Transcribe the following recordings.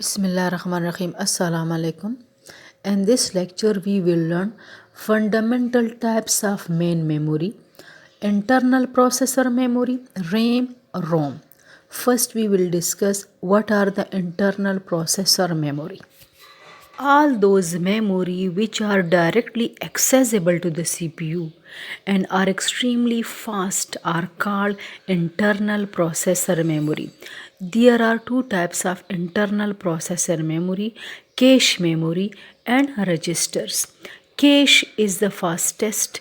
Bismillahirrahmanirrahim. Assalamu alaikum. In this lecture, we will learn fundamental types of main memory, internal processor memory, RAM, ROM. First, we will discuss what are the internal processor memory. All those memory which are directly accessible to the CPU and are extremely fast are called internal processor memory. There are two types of internal processor memory: cache memory and registers. Cache is the fastest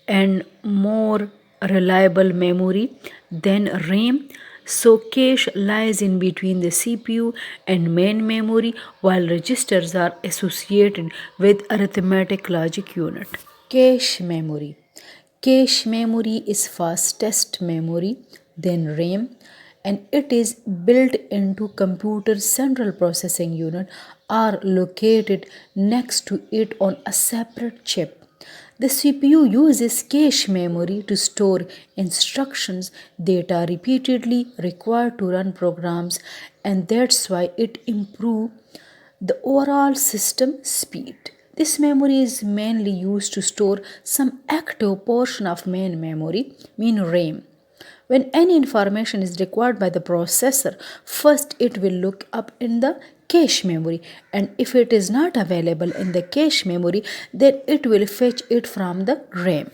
and more reliable memory than RAM. So cache lies in between the CPU and main memory, while registers are associated with arithmetic logic unit. Cache memory. Cache memory is fastest memory than RAM, and it is built into computer central processing unit or located next to it on a separate chip. The CPU uses cache memory to store instructions that are repeatedly required to run programs, and that's why it improves the overall system speed. This memory is mainly used to store some active portion of main memory, mean RAM. When any information is required by the processor, first it will look up in the cache memory, and if it is not available in the cache memory, then it will fetch it from the RAM.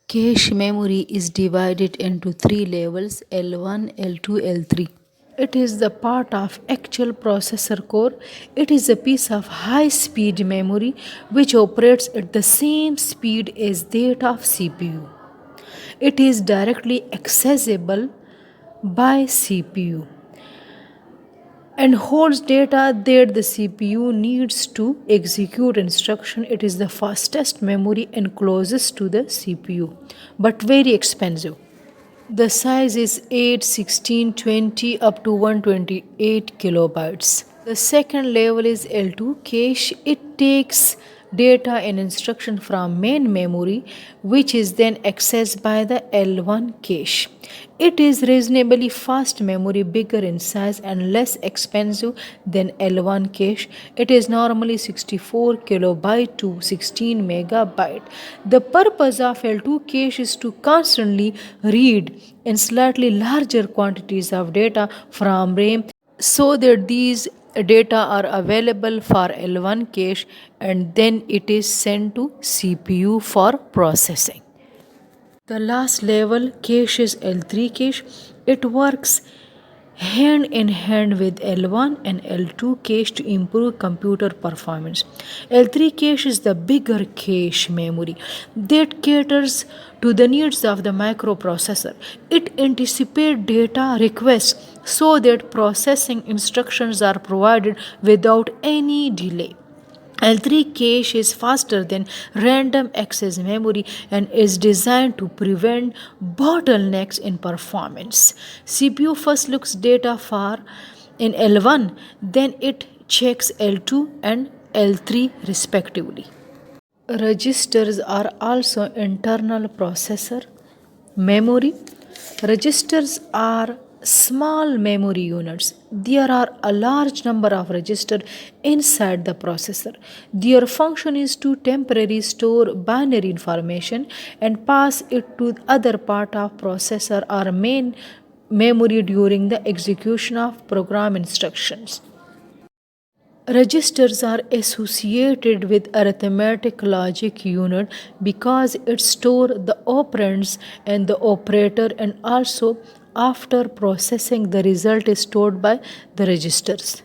Cache memory is divided into three levels: L1, L2, L3. It is the part of actual processor core. It is a piece of high speed memory which operates at the same speed as that of CPU. It is directly accessible by CPU and holds data that the CPU needs to execute instruction. It is the fastest memory and closest to the CPU, but very expensive. The size is 8, 16, 20 up to 128 kilobytes. The second level is L2 cache. It takes data and instruction from main memory, which is then accessed by the L1 cache. It is reasonably fast memory, bigger in size and less expensive than L1 cache. It is normally 64 kilobyte to 16 megabyte. The purpose of L2 cache is to constantly read in slightly larger quantities of data from RAM so that these data are available for L1 cache, and then it is sent to CPU for processing. The last level cache is L3 cache. It works hand in hand with L1 and L2 cache to improve computer performance. L3 cache is the bigger cache memory that caters to the needs of the microprocessor. It anticipates data requests so that processing instructions are provided without any delay. L3 cache is faster than random access memory and is designed to prevent bottlenecks in performance. CPU first looks data for in L1, then it checks L2 and L3 respectively. Registers are also internal processor memory. Registers are small memory units. There are a large number of registers inside the processor. Their function is to temporarily store binary information and pass it to other part of processor or main memory during the execution of program instructions. Registers are associated with arithmetic logic unit because it store the operands and the operator, and also after processing the result is stored by the registers.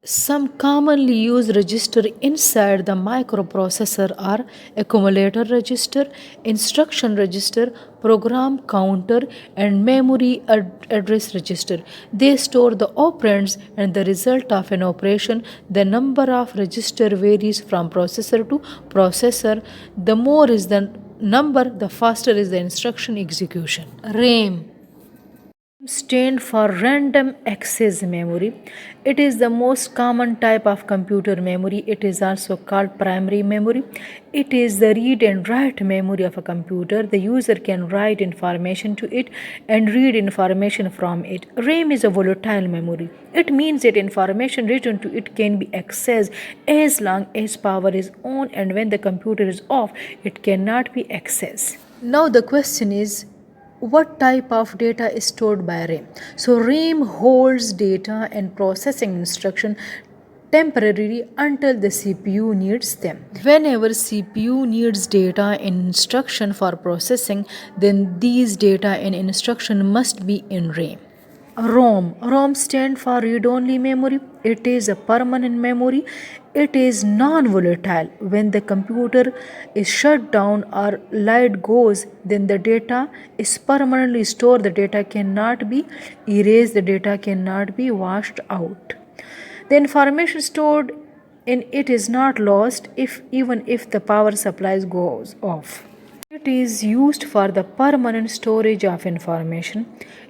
Some commonly used registers inside the microprocessor are accumulator register, instruction register, program counter, and memory address register. They store the operands and the result of an operation. The number of registers varies from processor to processor. The more is the number, the faster is the instruction execution. RAM. Stand for random access memory. It is the most common type of computer memory. It is also called primary memory. It is the read and write memory of a computer. The user can write information to it and read information from it. RAM is a volatile memory. It means that information written to it can be accessed as long as power is on, and when the computer is off, it cannot be accessed. Now the question is, what type of data is stored by RAM? So RAM holds data and processing instruction temporarily until the CPU needs them. Whenever CPU needs data and instruction for processing, then these data and instruction must be in RAM. ROM stand for read only memory. It is a permanent memory. It is non volatile. When the computer is shut down or light goes, then the data is permanently stored. The data cannot be erased, the data cannot be washed out. The information stored in it is not lost even if the power supply goes off. It is used for the permanent storage of information.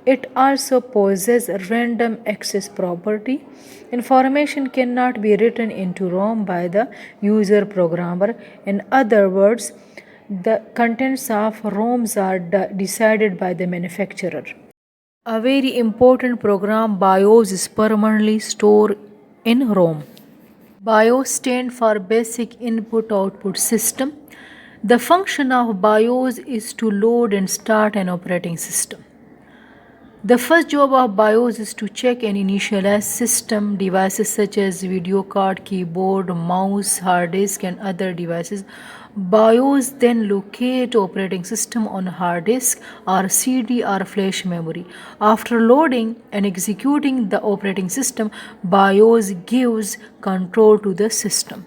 It also possesses random access property. Information cannot be written into ROM by the user programmer. In other words, the contents of ROMs are decided by the manufacturer. A very important program, BIOS, is permanently stored in ROM. BIOS stands for Basic Input Output System. The function of BIOS is to load and start an operating system. The first job of BIOS is to check and initialize system devices such as video card, keyboard, mouse, hard disk, and other devices. BIOS then locate operating system on hard disk or CD or flash memory. After loading and executing the operating system, BIOS gives control to the system.